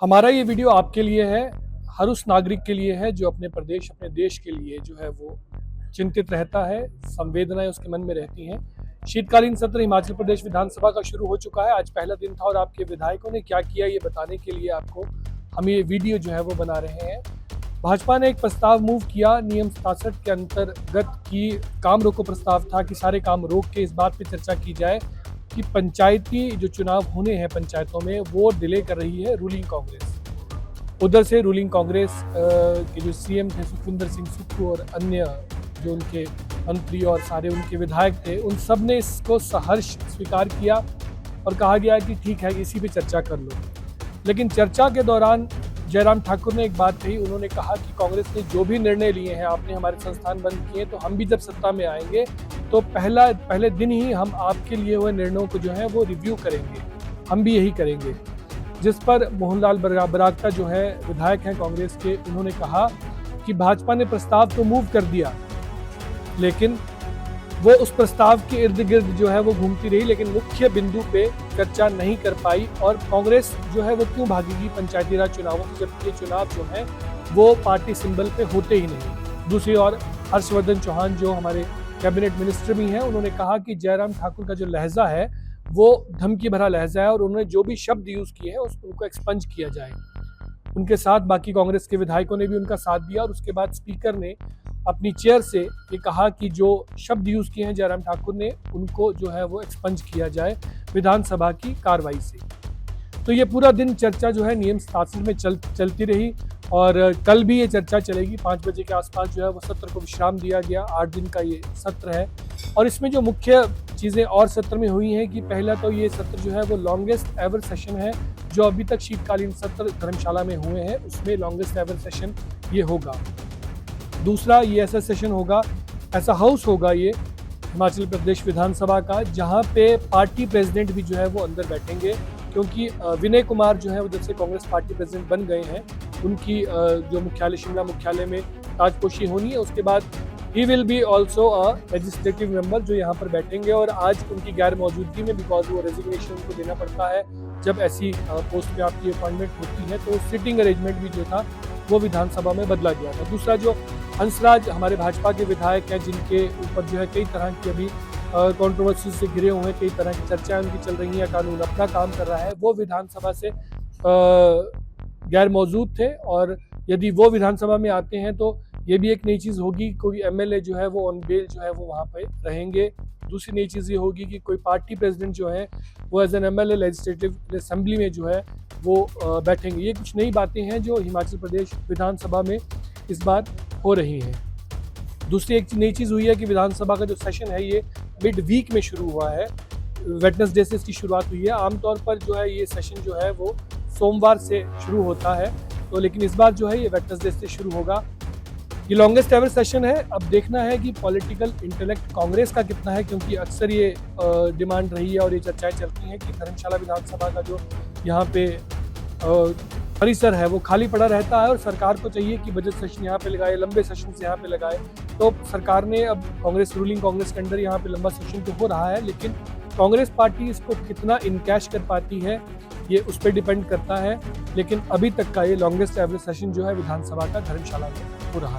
हमारा ये वीडियो आपके लिए है, हर उस नागरिक के लिए है जो अपने प्रदेश, अपने देश के लिए जो है वो चिंतित रहता है, संवेदनाएं उसके मन में रहती हैं। शीतकालीन सत्र हिमाचल प्रदेश विधानसभा का शुरू हो चुका है। आज पहला दिन था और आपके विधायकों ने क्या किया ये बताने के लिए आपको हम ये वीडियो जो है वो बना रहे हैं। भाजपा ने एक प्रस्ताव मूव किया, नियम 67 के अंतर्गत की काम रोको प्रस्ताव था कि सारे काम रोक के इस बात पर चर्चा की जाए कि पंचायती जो चुनाव होने हैं पंचायतों में वो डिले कर रही है रूलिंग कांग्रेस। उधर से रूलिंग कांग्रेस के जो सीएम थे सुखविंदर सिंह सुक्खू और अन्य जो उनके मंत्री और सारे उनके विधायक थे, उन सब ने इसको सहर्ष स्वीकार किया और कहा गया कि ठीक है, इसी पे चर्चा कर लो। लेकिन चर्चा के दौरान जयराम ठाकुर ने एक बात कही। उन्होंने कहा कि कांग्रेस ने जो भी निर्णय लिए हैं, आपने हमारे संस्थान बंद किए, तो हम भी जब सत्ता में आएंगे तो पहले दिन ही हम आपके लिए हुए निर्णयों को जो है वो रिव्यू करेंगे, हम भी यही करेंगे। जिस पर मोहनलाल बरागटा जो है विधायक हैं कांग्रेस के, उन्होंने कहा कि भाजपा ने प्रस्ताव तो मूव कर दिया, लेकिन वो उस प्रस्ताव के इर्द गिर्द जो है वो घूमती रही, लेकिन मुख्य बिंदु पे चर्चा नहीं कर पाई। और कांग्रेस जो है वो क्यों भागेगी पंचायती राज चुनावों से, जबकि ये चुनाव जो है वो पार्टी सिंबल पे होते ही नहीं। दूसरी ओर हर्षवर्धन चौहान जो हमारे कैबिनेट मिनिस्टर भी हैं, उन्होंने कहा कि जयराम ठाकुर का जो लहजा है वो धमकी भरा लहजा है और उन्होंने जो भी शब्द यूज किए हैं उनको एक्सपंज किया जाए। उनके साथ बाकी कांग्रेस के विधायकों ने भी उनका साथ दिया और उसके बाद स्पीकर ने अपनी चेयर से ये कहा कि जो शब्द यूज किए हैं जयराम ठाकुर ने, उनको जो है वो एक्सपंज किया जाए विधानसभा की कार्रवाई से। तो ये पूरा दिन चर्चा जो है नियम 67 में चलती रही और कल भी ये चर्चा चलेगी। 5 बजे के आसपास जो है वो सत्र को विश्राम दिया गया। 8 दिन का ये सत्र है और इसमें जो मुख्य चीज़ें और सत्र में हुई हैं कि पहला तो ये सत्र जो है वो लॉन्गेस्ट एवर सेशन है, जो अभी तक शीतकालीन सत्र धर्मशाला में हुए हैं उसमें लॉन्गेस्ट एवर सेशन ये होगा। दूसरा ये ऐसा सेशन होगा, ऐसा हाउस होगा ये हिमाचल प्रदेश विधानसभा का, जहाँ पे पार्टी प्रेसिडेंट भी जो है वो अंदर बैठेंगे, क्योंकि विनय कुमार जो है वो जब से कांग्रेस पार्टी प्रेसिडेंट बन गए हैं, उनकी जो मुख्यालय शिमला मुख्यालय में ताजपोशी होनी है। उसके बाद he will be also a legislative member जो यहाँ पर बैठेंगे और आज उनकी गैर मौजूदगी में, बिकॉज वो रेजिग्नेशन उनको देना पड़ता है जब ऐसी पोस्ट में आपकी अपॉइंटमेंट होती है, तो सिटिंग अरेंजमेंट भी जो था वो विधानसभा में बदला गया था। दूसरा जो हंसराज हमारे भाजपा के विधायक हैं, जिनके ऊपर जो है कई तरह की अभी कंट्रोवर्सी से घिरे हुए हैं, कई तरह की चर्चाएं उनकी चल रही हैं, कानून अपना काम कर रहा है, वो विधानसभा से गैर मौजूद थे। और यदि वो विधानसभा में आते हैं तो ये भी एक नई चीज़ होगी, कोई एमएलए जो है वो ऑन बेल जो है वो वहाँ पे रहेंगे। दूसरी नई चीज़ ये होगी कि कोई पार्टी प्रेसिडेंट जो है वो as an MLA legislative assembly में जो है वो बैठेंगे। ये कुछ नई बातें हैं जो हिमाचल प्रदेश विधानसभा में इस बार हो रही हैं। दूसरी एक नई चीज़ हुई है कि विधानसभा का जो सेशन है ये मिड वीक में शुरू हुआ है, वेडनेसडे से इसकी शुरुआत हुई है। आमतौर पर जो है ये सेशन जो है वो सोमवार से शुरू होता है, तो लेकिन इस बार जो है ये वेडनेसडे से शुरू होगा। ये लॉन्गेस्ट एवर सेशन है। अब देखना है कि पॉलिटिकल इंटेलेक्ट कांग्रेस का कितना है, क्योंकि अक्सर ये डिमांड रही है और ये चर्चाएं चलती हैं कि धर्मशाला विधानसभा का जो यहाँ पे परिसर है वो खाली पड़ा रहता है और सरकार को चाहिए कि बजट सेशन यहाँ पे लगाए, लंबे सेशन से यहाँ पे लगाए। तो सरकार ने अब रूलिंग कांग्रेस के अंदर यहाँ पे लंबा सेशन तो हो रहा है, लेकिन कांग्रेस पार्टी इसको कितना इनकैश कर पाती है ये उस पर डिपेंड करता है। लेकिन अभी तक का ये लॉन्गेस्ट एवर सेशन जो है विधानसभा का धर्मशाला में हो रहा है।